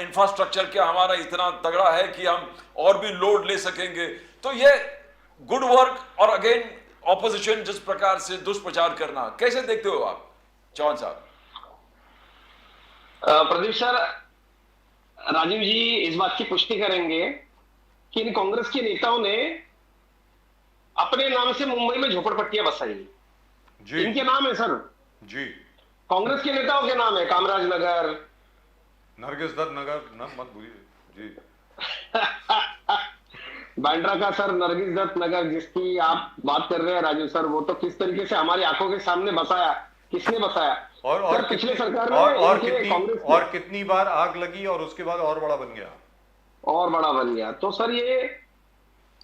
इंफ्रास्ट्रक्चर क्या हमारा इतना तगड़ा है कि हम और भी लोड ले सकेंगे। तो ये गुड वर्क और अगेन ऑपोजिशन जिस प्रकार से दुष्प्रचार करना, कैसे देखते हो आप चौहान साहब? प्रदीप सर, राजीव जी इस बात की पुष्टि करेंगे कि इन कांग्रेस के नेताओं ने अपने नाम से मुंबई में झोपड़पट्टियां बसाई जी। इनके नाम है सर जी, कांग्रेस के नेताओं के नाम है, कामराज नगर, नरगिस दत्त नगर, नाम मत भूलिए जी। बांद्रा का सर नरगिस दत्त नगर जिसकी आप बात कर रहे हैं राजू सर, वो तो किस तरीके से हमारी आंखों के सामने बसाया, किसने बसाया? और पिछले सरकार में और कितनी बार आग लगी और उसके बाद और बड़ा बन गया। तो सर ये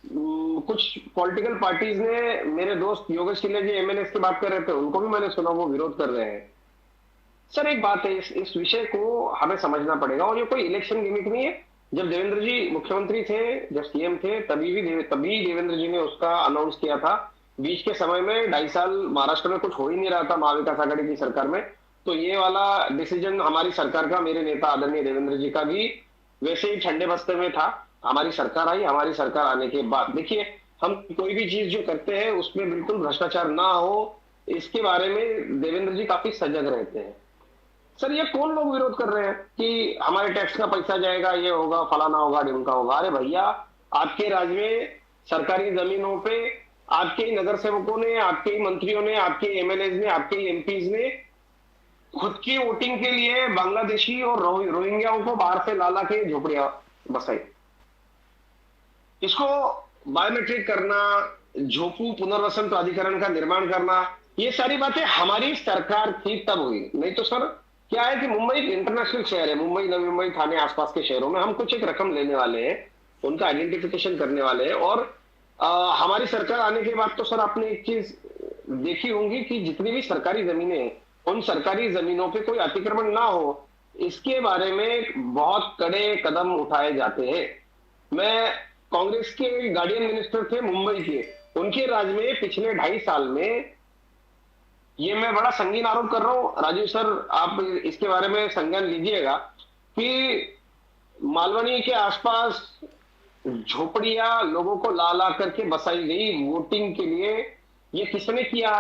कुछ पॉलिटिकल पार्टीज ने, मेरे दोस्त योगेश किले जी एमएनएस की बात कर रहे थे, उनको भी मैंने सुना वो विरोध कर रहे हैं। सर एक बात है, इस विषय को हमें समझना पड़ेगा और ये कोई इलेक्शन गिमिक नहीं है। जब देवेंद्र जी मुख्यमंत्री थे, जब सीएम थे, तभी देवेंद्र जी ने उसका अनाउंस किया था। बीच के समय में 2.5 साल महाराष्ट्र में कुछ हो ही नहीं रहा था महाविकास आघाड़ी की सरकार में। तो ये वाला डिसीजन हमारी सरकार का, मेरे नेता आदरणीय देवेंद्र जी का भी वैसे ही ठंडे बस्ते में था। हमारी सरकार आई, हमारी सरकार आने के बाद देखिए, हम कोई भी चीज जो करते हैं उसमें बिल्कुल भ्रष्टाचार ना हो, इसके बारे में देवेंद्र जी काफी सजग रहते हैं। सर ये कौन लोग विरोध कर रहे हैं कि हमारे टैक्स का पैसा जाएगा, ये होगा, फलाना होगा, ढिमका होगा? अरे भैया, आपके राज्य में सरकारी जमीनों पे आपके ही नगर सेवकों ने, आपके ही मंत्रियों ने, आपके एमएलए ने, आपके ही एमपीज ने खुद की वोटिंग के लिए बांग्लादेशी और रोहिंग्याओं को बाहर से ला के झोपड़ियां बसाई। इसको बायोमेट्रिक करना, झोपू पुनर्वसन प्राधिकरण का निर्माण करना, ये सारी बातें हमारी सरकार थी तब हुई। नहीं तो सर क्या है कि मुंबई एक इंटरनेशनल शहर है, मुंबई, नवी मुंबई, ठाणे, आसपास के शहरों में हम कुछ एक रकम लेने वाले हैं, उनका आइडेंटिफिकेशन करने वाले हैं। और हमारी सरकार आने के बाद तो सर आपने एक चीज देखी होंगी कि जितनी भी सरकारी जमीनें हैं, उन सरकारी जमीनों पे कोई अतिक्रमण ना हो, इसके बारे में बहुत कड़े कदम उठाए जाते हैं। मैं कांग्रेस के गार्डियन मिनिस्टर थे मुंबई के, उनके राज में पिछले 2.5 साल में, ये मैं बड़ा संगीन आरोप कर रहा हूं राजीव सर, आप इसके बारे में संज्ञान लीजिएगा, कि मालवनी के आसपास झोपड़ियां लोगों को ला ला करके बसाई गई वोटिंग के लिए। ये किसने किया?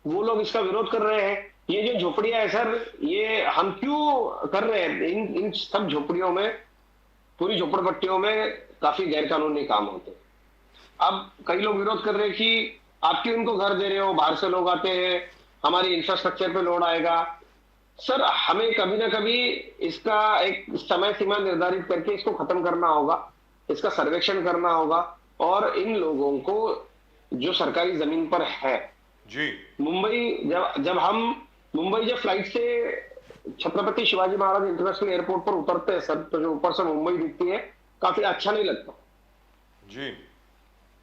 वो लोग इसका विरोध कर रहे हैं। ये जो झोपड़ियां है सर, ये हम क्यों कर रहे हैं? इन सब झोपड़ियों में, पूरी झोपड़पट्टियों में काफी गैर कानूनी काम होते हैं। अब कई लोग विरोध कर रहे हैं कि आप क्यों इनको घर दे रहे हो, बाहर से लोग आते हैं, हमारी इंफ्रास्ट्रक्चर पे लोड आएगा। सर हमें कभी ना कभी इसका एक समय सीमा निर्धारित करके इसको खत्म करना होगा, इसका सर्वेक्षण करना होगा, और इन लोगों को जो सरकारी जमीन पर है जी, मुंबई, जब फ्लाइट से छत्रपति शिवाजी महाराज इंटरनेशनल एयरपोर्ट पर उतरते हैं सर, तो जो ऊपर से मुंबई दिखती है, काफी अच्छा नहीं लगता जी।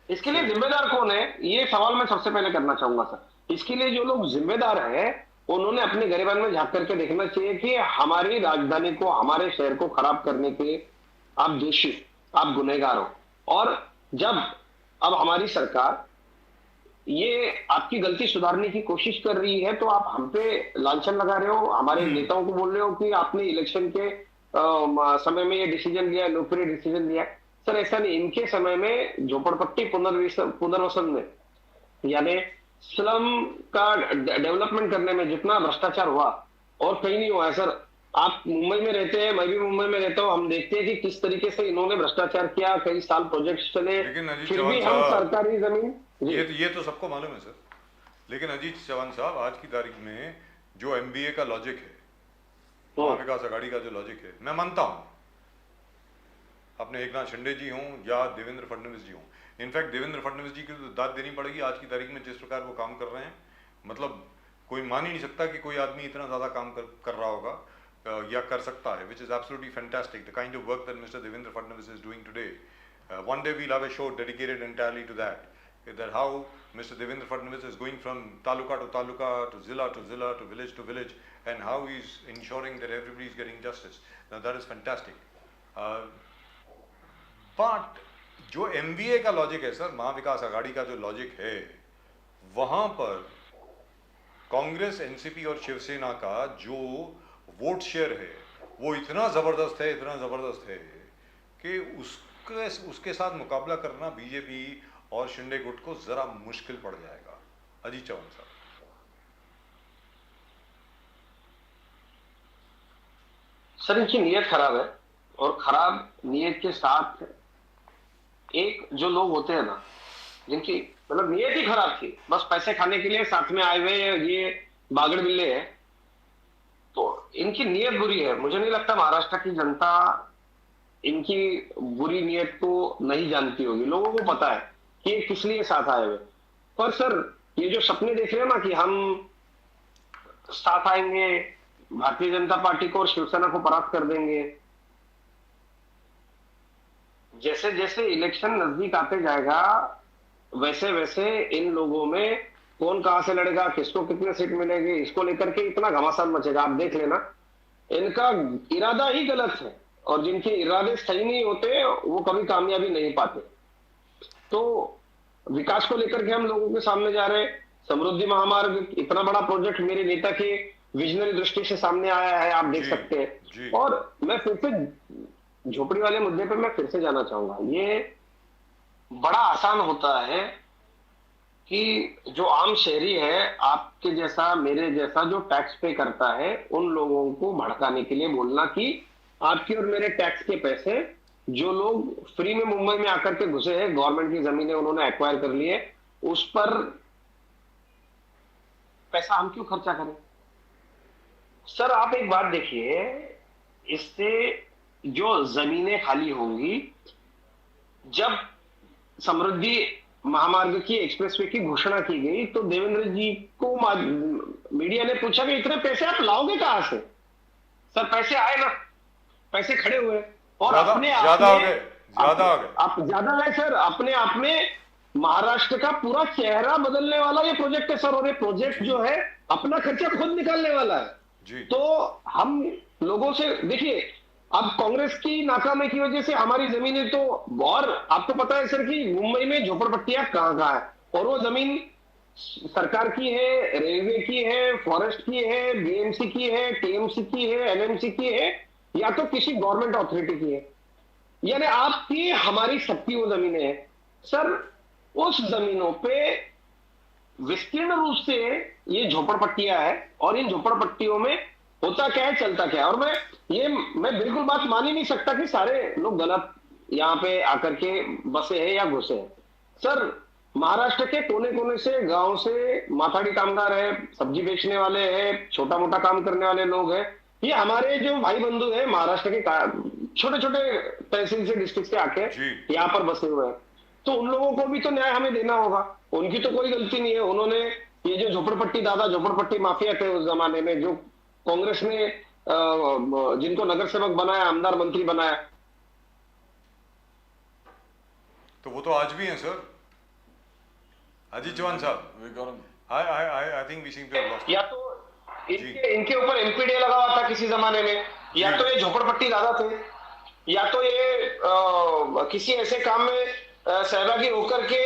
इसके लिए जिम्मेदार कौन है, ये सवाल मैं सबसे पहले करना चाहूंगा सर। इसके लिए जो लोग जिम्मेदार हैं, उन्होंने अपने गरिबान में झांक करके देखना चाहिए कि हमारी राजधानी को, हमारे शहर को खराब करने के आप दोषी, आप गुनहगार हो। और जब अब हमारी सरकार ये आपकी गलती सुधारने की कोशिश कर रही है, तो आप हम पे लांछन लगा रहे हो, हमारे नेताओं को बोल रहे हो कि आपने इलेक्शन के समय में ये डिसीजन लिया, लोकप्रिय डिसीजन लिया। सर ऐसा नहीं, इनके समय में झोपड़पट्टी पुनर्वसन में, यानी स्लम का डेवलपमेंट करने में जितना भ्रष्टाचार हुआ और कहीं नहीं हुआ है सर। आप मुंबई में रहते हैं, मैं भी मुंबई में रहता हूं, हम देखते हैं कि किस तरीके से इन्होंने भ्रष्टाचार किया, कई साल प्रोजेक्ट्स चले, लेकिन अजीत फिर भी चौहान हम साहब, सरकारी जमीन ये तो सबको मालूम है सर। लेकिन अजीत चौहान साहब, आज की तारीख में जो एमबीए का लॉजिक है, महाविकास आघाड़ी का जो लॉजिक है, मैं मानता हूं, अपने एकनाथ शिंदे जी हों या देवेंद्र फडणवीस जी हों, इनफैक्ट देवेंद्र फडणवीस जी की तो दाद देनी पड़ेगी आज की तारीख में, जिस प्रकार वो काम कर रहे हैं। मतलब कोई मान ही नहीं सकता कि कोई आदमी इतना ज़्यादा काम कर रहा होगा या कर सकता है, which is absolutely fantastic. The kind of work that Mr. Devendra Fadnavis is doing today. One day we'll have a show dedicated entirely to that. That how Mr. Devendra Fadnavis is going from taluka to taluka, to zilla, to village, and how he's ensuring that everybody is getting justice. Now that is fantastic. But जो MBA का logic है sir, Mahavikas Aghadi का जो logic है, वहां पर Congress, NCP और शिवसेना का जो वोट शेयर है वो इतना जबरदस्त है कि उसके साथ मुकाबला करना बीजेपी और शिंदे गुट को जरा मुश्किल पड़ जाएगा। अजीत चौहान साहब, सर इनकी नीयत खराब है, और खराब नीयत के साथ एक जो लोग होते हैं ना, जिनकी मतलब नीयत ही खराब थी, बस पैसे खाने के लिए साथ में आए हुए ये बागड़ बिल्ले हैं, तो इनकी नीयत बुरी है। मुझे नहीं लगता महाराष्ट्र की जनता इनकी बुरी नीयत को नहीं जानती होगी, लोगों को पता है कि ये किस लिए साथ आए हुए। पर सर ये जो सपने देख रहे हैं ना कि हम साथ आएंगे, भारतीय जनता पार्टी को और शिवसेना को परास्त कर देंगे, जैसे जैसे इलेक्शन नजदीक आते जाएगा वैसे वैसे इन लोगों में कौन कहां से लड़ेगा, किसको कितने सीट मिलेगी, इसको लेकर के इतना घमासान मचेगा। आप देख लेना, इनका इरादा ही गलत है, और जिनके इरादे सही नहीं होते वो कभी कामयाबी नहीं पाते। तो विकास को लेकर के हम लोगों के सामने जा रहे, समृद्धि महामार्ग इतना बड़ा प्रोजेक्ट मेरे नेता के विजनरी दृष्टि से सामने आया है, आप देख सकते हैं। और मैं फिर से झोपड़ी वाले मुद्दे पे मैं फिर से जाना चाहूंगा। ये बड़ा आसान होता है कि जो आम शहरी है, आपके जैसा मेरे जैसा जो टैक्स पे करता है, उन लोगों को भड़काने के लिए बोलना कि आपके और मेरे टैक्स के पैसे जो लोग फ्री में मुंबई में आकर के घुसे हैं, गवर्नमेंट की जमीनें उन्होंने एक्वायर कर ली है, उस पर पैसा हम क्यों खर्चा करें? सर आप एक बात देखिए, इससे जो जमीनें खाली होंगी, जब समृद्धि महामार्ग की एक्सप्रेसवे की घोषणा की गई तो देवेंद्र जी को मीडिया ने पूछा कि इतने पैसे आप लाओगे कहां से? सर पैसे आए ना, पैसे खड़े हुए और अपने आप ज्यादा हो में गए, ज्यादा हो गए। आप ज्यादा है सर, अपने आप में महाराष्ट्र का पूरा चेहरा बदलने वाला ये प्रोजेक्ट है सर। और ये प्रोजेक्ट जो है अपना खर्चा खुद निकालने वाला है जी। तो हम लोगों से देखिए, अब कांग्रेस की नाकामी की वजह से हमारी जमीनें तो, और आपको पता है सर कि मुंबई में झोपड़पट्टियां कहां कहां है, और वो जमीन सरकार की है, रेलवे की है, फॉरेस्ट की है, बीएमसी की है, टीएमसी की है, एनएमसी की है, या तो किसी गवर्नमेंट अथॉरिटी की है। यानी आपकी हमारी सबकी वो जमीनें हैं सर। उस जमीनों पे विस्तीर्ण रूप से ये झोपड़पट्टियां है, और इन झोपड़पट्टियों में होता क्या है, चलता क्या है। और मैं बिल्कुल बात मान ही नहीं सकता कि सारे लोग गलत यहाँ पे आकर के बसे हैं या घुसे हैं। सर महाराष्ट्र के कोने कोने से, गांव से माथाड़ी कामगार है, सब्जी बेचने वाले हैं, छोटा मोटा काम करने वाले लोग हैं, ये हमारे जो भाई बंधु हैं महाराष्ट्र के छोटे छोटे तहसील से, डिस्ट्रिक्ट से आके यहाँ पर बसे हुए हैं। तो उन लोगों को भी तो न्याय हमें देना होगा, उनकी तो कोई गलती नहीं है। उन्होंने ये जो झोपड़पट्टी दादा, झोपड़पट्टी माफिया थे उस जमाने में, जो कांग्रेस ने जिनको नगर सेवक बनाया, आमदार मंत्री बनाया, तो वो तो आज भी हैं सर। अजीत चौहान साहब, I think we seem to have lost. या तो इनके ऊपर एमपीडीए लगा हुआ था किसी जमाने में, या तो ये झोपड़पट्टी दादा थे, या तो ये किसी ऐसे काम में सहभागी होकर के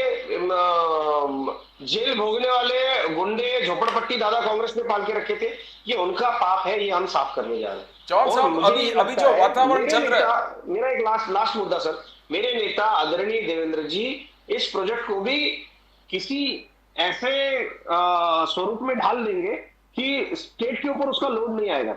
जेल भोगने वाले गुंडे, झोपड़पट्टी दादा कांग्रेस ने पाल के रखे थे। ये उनका पाप है, ये हम साफ करने जा रहे हैं। चौहान साहब, अभी जो वातावरण चल रहा है, मेरा एक लास्ट मुद्दा सर, मेरे नेता आदरणीय देवेंद्र जी इस प्रोजेक्ट को भी किसी ऐसे स्वरूप में ढाल देंगे कि स्टेट के ऊपर उसका लोड नहीं आएगा।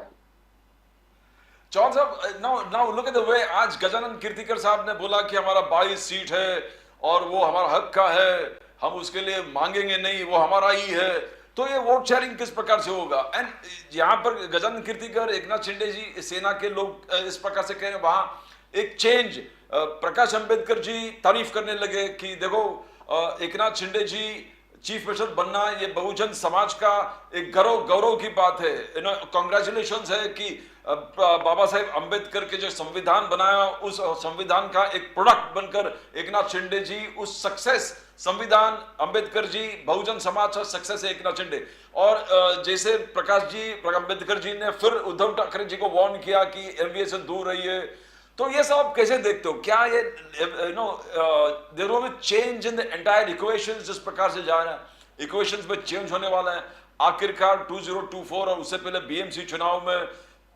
चौहान साहब, now look at the way, आज गजानन कीर्तिकर साहब ने बोला कि हमारा 22 सीट है और वो हमारा हक का है, हम उसके लिए मांगेंगे नहीं, वो हमारा ही है। तो ये वोट शेयरिंग किस प्रकार से होगा? एंड यहाँ पर गजानन कीर्तिकर, एकनाथ शिंदे जी, सेना के लोग इस प्रकार से कह रहे हैं, वहां एक चेंज, प्रकाश अंबेडकर जी तारीफ करने लगे कि देखो एकनाथ शिंदे जी चीफ मिनिस्टर बनना ये बहुजन समाज का एक गौरव की बात है। कॉन्ग्रेचुलेशंस है कि बाबा साहेब अंबेडकर के जो संविधान बनाया, उस संविधान का एक प्रोडक्ट बनकर एकनाथ शिंदे जी, उस सक्सेस संविधान अंबेडकर जी, बहुजन समाज का सक्सेस है एकनाथ शिंदे। और जैसे अंबेडकर जी ने फिर उद्धव ठाकरे जी को वार्न किया कि एनडीए से दूर रहिए। तो ये सब कैसे देखते हो? क्या ये there will be change in the entire equations जिस प्रकार से जा रहा है, इक्वेशंस में चेंज होने वाला है आखिरकार 2024 और उससे पहले बीएमसी चुनाव में?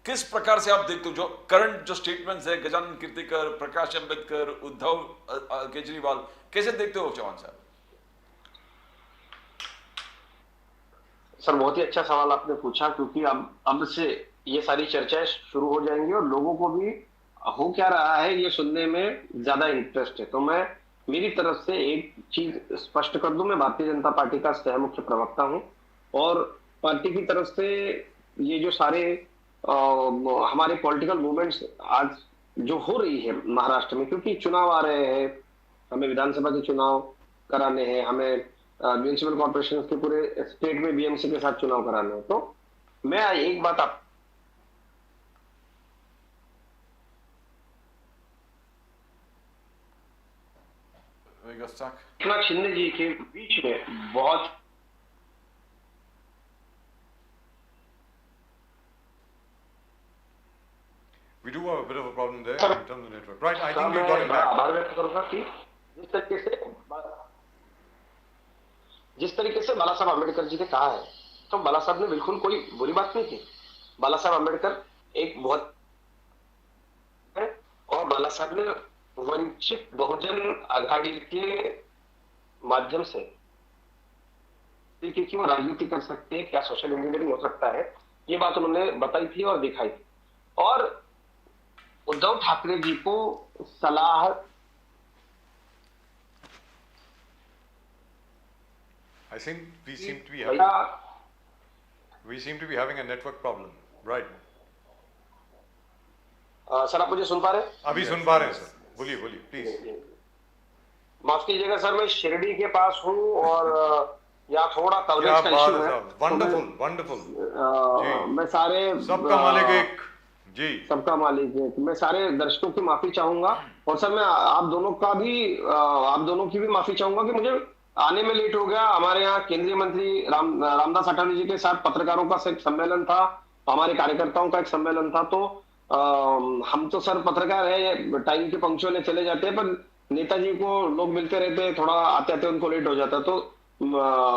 किस प्रकार से आप देखते हो जो करंट जो स्टेटमेंट्स है गजानन कीर्तिकर, प्रकाश अंबेडकर, उद्धव केजरीवाल, कैसे देखते हो चौहान साहब? सर बहुत ही अच्छा सवाल आपने पूछा, क्योंकि अब से ये सारी चर्चाएं शुरू हो जाएंगी और लोगों को भी हो क्या रहा है ये सुनने में ज्यादा इंटरेस्ट है। तो मैं मेरी तरफ से एक चीज स्पष्ट कर दूं, मैं भारतीय जनता पार्टी का सह मुख्य प्रवक्ता हूं, और पार्टी की तरफ से ये जो सारे हमारे पॉलिटिकल मूवमेंट्स आज जो हो रही है महाराष्ट्र में, क्योंकि चुनाव आ रहे हैं, हमें विधानसभा के चुनाव कराने हैं, हमें म्यूनिसिपल कॉर्पोरेशन के पूरे स्टेट में बीएमसी के साथ चुनाव कराने हैं। तो मैं एक बात आप एकनाथ शिंदे जी के बीच में बहुत We do have a bit of a problem there in terms of network. Right, I think we got it back. आभार व्यक्त करूंगा कि जिस तरीके से बाला साहब अम्बेडकर जी ने कहा है, तो बाला साहब ने बिल्कुल कोई बुरी बात नहीं की। बाला साहब अम्बेडकर एक बहुत है, और बाला साहब ने वंचित बहुजन आघाड़ी के माध्यम से तरीके की वो राजनीति कर सकते हैं, क्या सोशल इंजीनियरिंग हो सकता है, ये बात उन्होंने बताई थी और दिखाई थी। और उद्धव ठाकरे जी को सलाह I think we seem to be भैया having a network problem, right? Sir आप मुझे सुन पा रहे हैं? अभी सुन पा रहे हैं सर, बोलिए बोलिए प्लीज। माफ कीजिएगा सर, मैं शिरडी के पास हूँ और यहाँ थोड़ा क्या कवरेज का बात इशू है है। साहब, वंडरफुल वंडरफुल। जी। मैं सारे सबका मालिक एक। जी। सबका मालिक है। मैं सारे दर्शकों की माफी चाहूंगा और सर मैं आप दोनों की भी माफी चाहूंगा कि मुझे आने में लेट हो गया। हमारे यहाँ केंद्रीय मंत्री रामदास अठावले जी के साथ पत्रकारों का एक सम्मेलन था, हमारे कार्यकर्ताओं का एक सम्मेलन था, तो हम तो सर पत्रकार है, टाइम के पंक्चुअल चले जाते हैं, पर नेताजी को लोग मिलते रहते हैं, थोड़ा आते आते उनको लेट हो जाता है, तो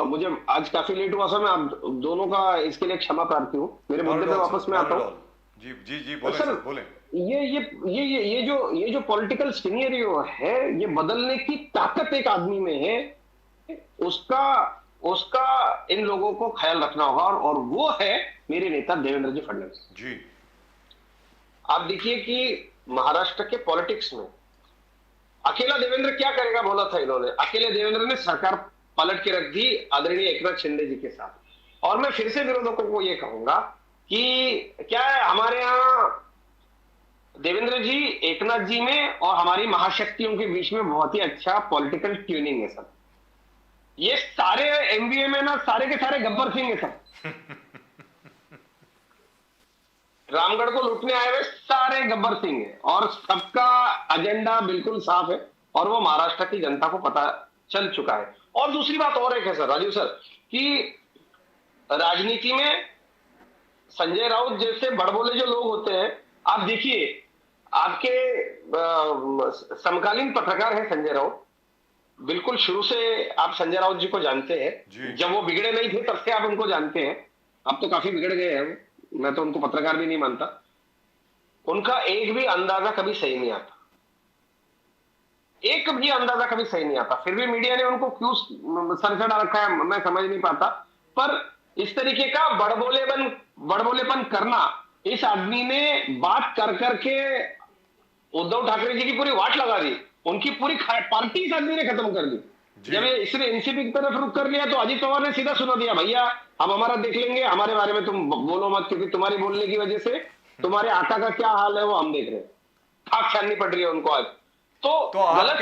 मुझे आज काफी लेट हुआ सर। मैं आप दोनों का इसके लिए क्षमा प्रार्थी हूँ। मेरे मुद्दे पे वापस में आता हूँ। जी जी जी बोले सर, सर, बोले। ये जो पॉलिटिकल सिनेरियो है, ये बदलने की ताकत एक आदमी में है, उसका इन लोगों को ख्याल रखना होगा और वो है मेरे नेता देवेंद्र जी फडणवीस जी। आप देखिए कि महाराष्ट्र के पॉलिटिक्स में अकेला देवेंद्र क्या करेगा बोला था इन्होंने, अकेले देवेंद्र ने सरकार पलट के रख दी आदरणीय एकनाथ शिंदे जी के साथ। और मैं फिर से विरोधकों को ये कहूंगा कि क्या है, हमारे यहाँ देवेंद्र जी एकनाथ जी में और हमारी महाशक्तियों के बीच में बहुत ही अच्छा पॉलिटिकल ट्यूनिंग है सर। ये सारे एमवीए में ना सारे के सारे गब्बर सिंह है सर। रामगढ़ को लूटने आए हुए सारे गब्बर सिंह है और सबका एजेंडा बिल्कुल साफ है और वो महाराष्ट्र की जनता को पता चल चुका है। और दूसरी बात और एक है सर, राजीव सर, कि राजनीति में संजय राउत जैसे बड़बोले जो लोग होते हैं, आप देखिए आपके समकालीन पत्रकार है संजय राउत, बिल्कुल शुरू से आप संजय राउत जी को जानते हैं, जब वो बिगड़े नहीं थे तब से आप उनको जानते हैं। अब तो काफी बिगड़ गए हैं, मैं तो उनको पत्रकार भी नहीं मानता। उनका एक भी अंदाजा कभी सही नहीं आता, एक भी अंदाजा कभी सही नहीं आता, फिर भी मीडिया ने उनको क्यों सर चढ़ा रखा है मैं समझ नहीं पाता। पर इस तरीके का बड़बोलेपन करना, इस आदमी ने बात कर करके उद्धव ठाकरे जी की पूरी वाट लगा दी, उनकी पूरी पार्टी इस आदमी ने खत्म कर दी। जब इसने एनसीपी की तरफ रुख कर लिया तो अजित पवार ने सीधा सुना दिया, भैया हम हमारा देख लेंगे, हमारे बारे में तुम बोलो मत, क्योंकि तुम्हारी बोलने की वजह से तुम्हारे आका का क्या हाल है वो हम देख रहे हैं। आंख छाननी पड़ रही है उनको आज। तो गलत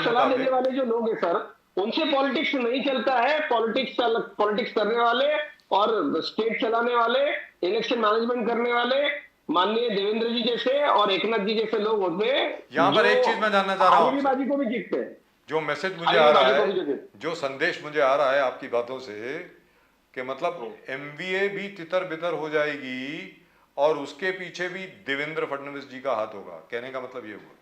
सलाह देने वाले जो लोग हैं सर, उनसे पॉलिटिक्स नहीं चलता है। पॉलिटिक्स करने वाले और स्टेट चलाने वाले, इलेक्शन मैनेजमेंट करने वाले माननीय देवेंद्र जी जैसे और एकनाथ जी जैसे लोग होते हैं। यहाँ पर एक चीज मैं जानना चाह रहा हूँ, बाजी को भी जीतते हैं। जो मैसेज मुझे आ रहा है, जो संदेश मुझे आ रहा है आपकी बातों से, कि मतलब एमवीए भी तितर बितर हो जाएगी और उसके पीछे भी देवेंद्र फडणवीस जी का हाथ होगा, कहने का मतलब ये हुआ।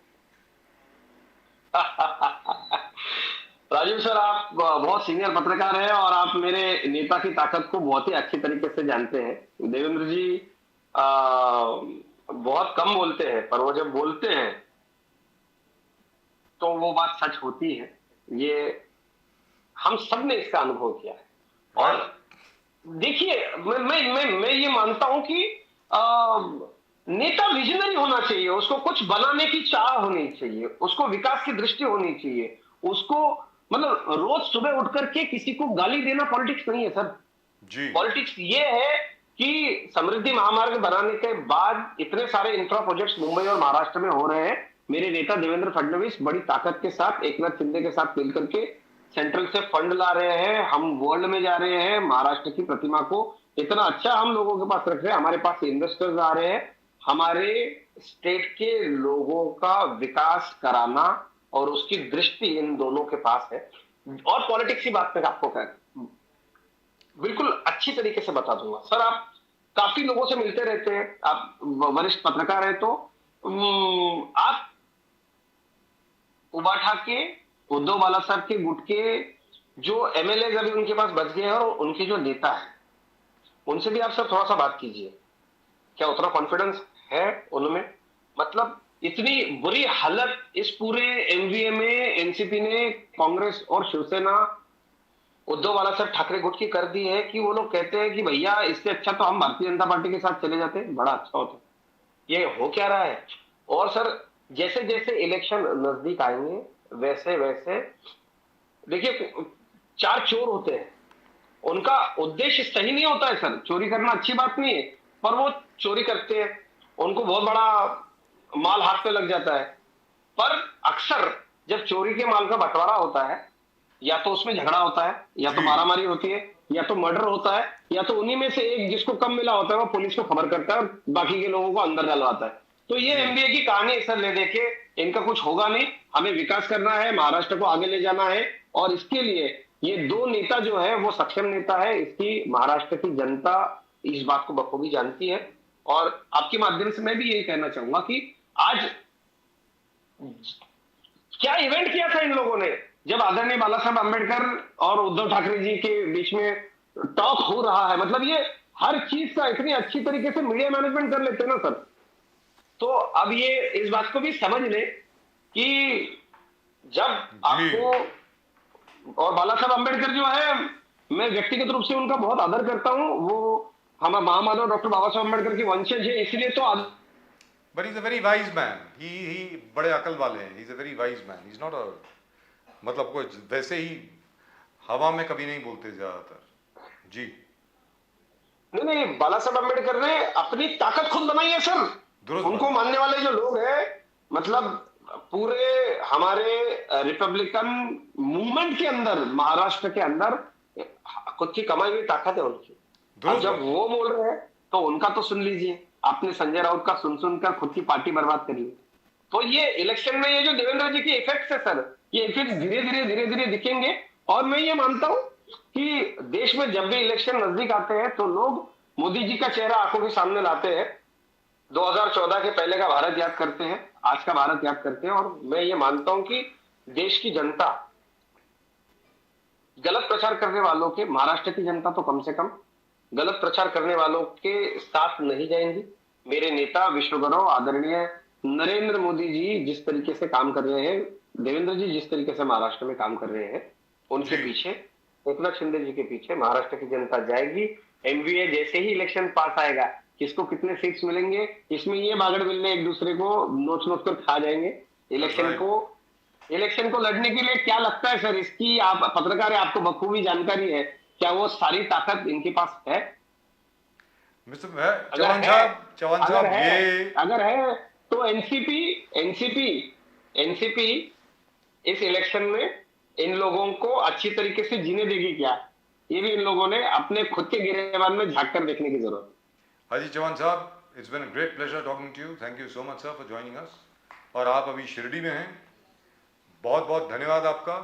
राजीव सर, आप बहुत सीनियर पत्रकार हैं और आप मेरे नेता की ताकत को बहुत ही अच्छी तरीके से जानते हैं। देवेंद्र जी बहुत कम बोलते हैं, पर वो जब बोलते हैं तो वो बात सच होती है। ये हम सब ने इसका अनुभव किया है। और देखिए मैं ये मानता हूं कि नेता विजनरी होना चाहिए, उसको कुछ बनाने की चाह होनी चाहिए, उसको विकास की दृष्टि होनी चाहिए, उसको मतलब रोज सुबह उठ करके किसी को गाली देना पॉलिटिक्स नहीं है सर जी। पॉलिटिक्स ये है कि समृद्धि महामार्ग बनाने के बाद इतने सारे इंफ्रा प्रोजेक्ट्स मुंबई और महाराष्ट्र में हो रहे हैं, मेरे नेता देवेंद्र फडणवीस बड़ी ताकत के साथ एकनाथ शिंदे के साथ मिलकर के सेंट्रल से फंड ला रहे हैं, हम वर्ल्ड में जा रहे हैं, महाराष्ट्र की प्रतिमा को इतना अच्छा हम लोगों के पास रख रहे हैं, हमारे पास इन्वेस्टर्स आ रहे हैं, हमारे स्टेट के लोगों का विकास कराना और उसकी दृष्टि इन दोनों के पास है। और पॉलिटिक्स की बात मैं आपको बिल्कुल अच्छी तरीके से बता दूंगा सर। आप काफी लोगों से मिलते रहते हैं, आप वरिष्ठ पत्रकार हैं, तो आप उबाठा के उद्धव बाला साहब के गुट के जो एमएलए अभी उनके पास बच गए हैं और उनके जो नेता है, उनसे भी आप सर थोड़ा सा बात कीजिए, क्या उतना कॉन्फिडेंस है उनमें? मतलब इतनी बुरी हालत इस पूरे एमवीए में एनसीपी ने, कांग्रेस और शिवसेना उद्धव बाला साहब ठाकरे गुट की कर दी है कि वो लोग कहते हैं कि भैया इससे अच्छा तो हम भारतीय जनता पार्टी के साथ चले जाते, बड़ा अच्छा होता। ये हो क्या रहा है? और सर, जैसे जैसे इलेक्शन नजदीक आएंगे वैसे वैसे देखिए, चार चोर होते हैं, उनका उद्देश्य सही नहीं होता है सर। चोरी करना अच्छी बात नहीं है, पर वो चोरी करते हैं, उनको बहुत बड़ा माल हाथ पे लग जाता है। पर अक्सर जब चोरी के माल का बंटवारा होता है, या तो उसमें झगड़ा होता है, या तो जी। मारामारी होती है, या तो मर्डर होता है, या तो उन्हीं में से एक जिसको कम मिला होता है वो पुलिस को खबर करता है और बाकी के लोगों को अंदर डलवाता है। तो ये जी। एमबीए की कहानी सर ले देखे, इनका कुछ होगा नहीं। हमें विकास करना है, महाराष्ट्र को आगे ले जाना है, और इसके लिए ये दो नेता जो है वो सक्षम नेता है। इसकी महाराष्ट्र की जनता इस बात को बखूबी जानती है। और आपके माध्यम से मैं भी यही कहना चाहूंगा कि आज क्या इवेंट किया था इन लोगों ने, जब आदरणीय बाला साहब अम्बेडकर और उद्धव ठाकरे जी के बीच में टॉक हो रहा है। मतलब ये हर चीज का इतनी अच्छी तरीके से मीडिया मैनेजमेंट कर लेते हैं ना सर। तो अब ये इस बात को भी समझ ले कि जब आपको, और बाला साहब अम्बेडकर जो है, मैं व्यक्तिगत रूप से उनका बहुत आदर करता हूं। वो हमारे महामानव डॉक्टर बाबा साहब अम्बेडकर की वंशज है, इसलिए तो But he's a very wise man. He बड़े अकल वाले हैं. He's a very wise man. He's not a मतलब कोई वैसे ही हवा में कभी नहीं बोलते ज्यादातर. जी. नहीं नहीं, बाला साहब अम्बेडकर ने अपनी ताकत खुद बनाई है सर। दुरुस्त उनको बात। मानने वाले जो लोग हैं, मतलब पूरे हमारे रिपब्लिकन मूवमेंट के अंदर, महाराष्ट्र के अंदर खुद की कमाई हुई ताकत है उनकी। अब दुरुस्त जब बात। वो बोल रहे हैं तो उनका तो सुन लीजिए। आपने संजय राउत का सुन सुनकर खुद की पार्टी बर्बाद करी है। तो ये इलेक्शन में ये जो देवेंद्र जी के इफेक्ट्स है सर, ये इफेक्ट्स धीरे धीरे दिखेंगे। और मैं ये मानता हूं कि देश में जब भी इलेक्शन नजदीक आते हैं तो लोग मोदी जी का चेहरा आंखों के सामने लाते हैं। 2014 के पहले का भारत याद करते हैं, आज का भारत याद करते हैं। और मैं ये मानता हूं कि देश की जनता गलत प्रचार करने वालों के, महाराष्ट्र की जनता तो कम से कम गलत प्रचार करने वालों के साथ नहीं जाएंगी। मेरे नेता विश्वगुरु आदरणीय नरेंद्र मोदी जी जिस तरीके से काम कर रहे हैं, देवेंद्र जी जिस तरीके से महाराष्ट्र में काम कर रहे हैं, उनके पीछे, एकनाथ शिंदे जी के पीछे महाराष्ट्र की जनता जाएगी। एमवीए जैसे ही इलेक्शन पास आएगा, किसको कितने सीट्स मिलेंगे, इसमें ये बागड़ बिल्ले एक दूसरे को नोच नोच कर खा जाएंगे। इलेक्शन को लड़ने के लिए क्या लगता है सर, इसकी आप पत्रकार है, आपको बखूबी जानकारी है, क्या वो सारी ताकत इनके पास है? मिस्टर चौहान साहब ये अगर है तो एनसीपी इस इलेक्शन में इन लोगों को अच्छी तरीके से जीने देगी क्या? ये भी इन लोगों ने अपने खुद के गिरेबान में झांक कर देखने की जरूरत है। हाजी चौहान साहब, it's been a great pleasure talking to you. Thank you so much sir for joining us. और आप अभी शिरडी में हैं, बहुत बहुत धन्यवाद आपका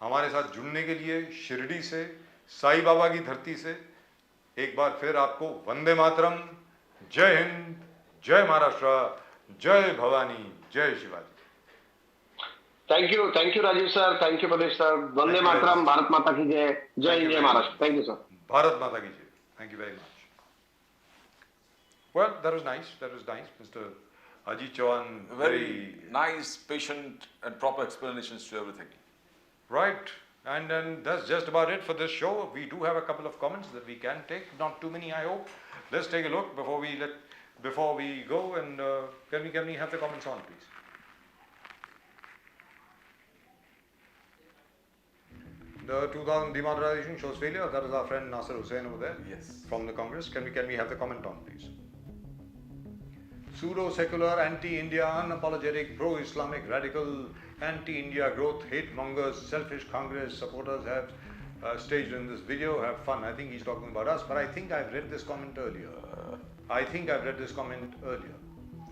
हमारे साथ जुड़ने के लिए। शिरडी से, साईं बाबा की धरती से एक बार फिर आपको वंदे मातरम, जय हिंद, जय महाराष्ट्र, जय भवानी, जय Shivaji. Thank you Rajiv sir, thank you प्रदेश सर, वंदे मातरम, भारत माता की जय, जय हिंद, जय Maharashtra. Thank you sir. Bharat माता की जय. Thank you very much. Well, that was nice. Mr. Ajit Chauhan. Very nice, patient, and proper explanations to everything. Right. And that's just about it for this show. We do have a couple of comments that we can take. Not too many, I hope. Let's take a look before we go. And can we have the comments on, please? The 2000 demonetization shows failure. That is our friend Nasir Hussain over there. Yes. From the Congress. Can we have the comment on, please? Pseudo-secular, anti-India, unapologetic, pro-Islamic, radical, anti-India growth, hate-mongers, selfish Congress supporters have staged in this video. Have fun. I think he's talking about us, but I think I've read this comment earlier.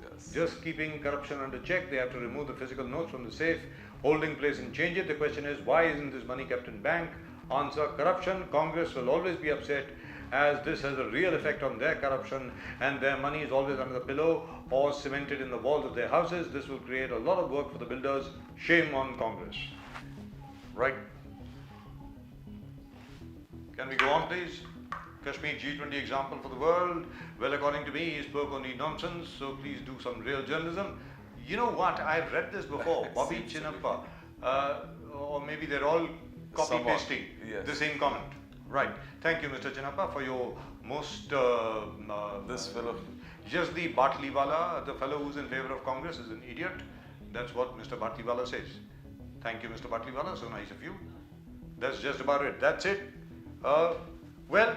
Yes. Just keeping corruption under check. They have to remove the physical notes from the safe holding place and change it. The question is, why isn't this money kept in bank? Answer: corruption. Congress will always be upset, as this has a real effect on their corruption, and their money is always under the pillow or cemented in the walls of their houses. This will create a lot of work for the builders. Shame on Congress. Right? Can we go on, please? Kashmir G20 example for the world. Well, according to me, he spoke only nonsense, so please do some real journalism. You know what? I've read this before. Bobby Chinappa, or maybe they're all copy Somewhat, pasting yes. the same comment. Right. Thank you, Mr. Chinappa, for your most. This fellow. Just the Batliwala, the fellow who's in favor of Congress, is an idiot. That's what Mr. Batliwala says. Thank you, Mr. Batliwala. So nice of you. That's just about it. That's it. Well,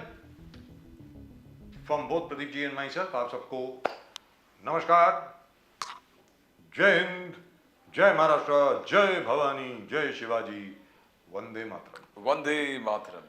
from both Pradeep ji and myself, आप सबको नमस्कार, जय हिंद, जय महाराष्ट्र, जय भवानी, जय Shivaji, Vande Mataram. Vande Mataram.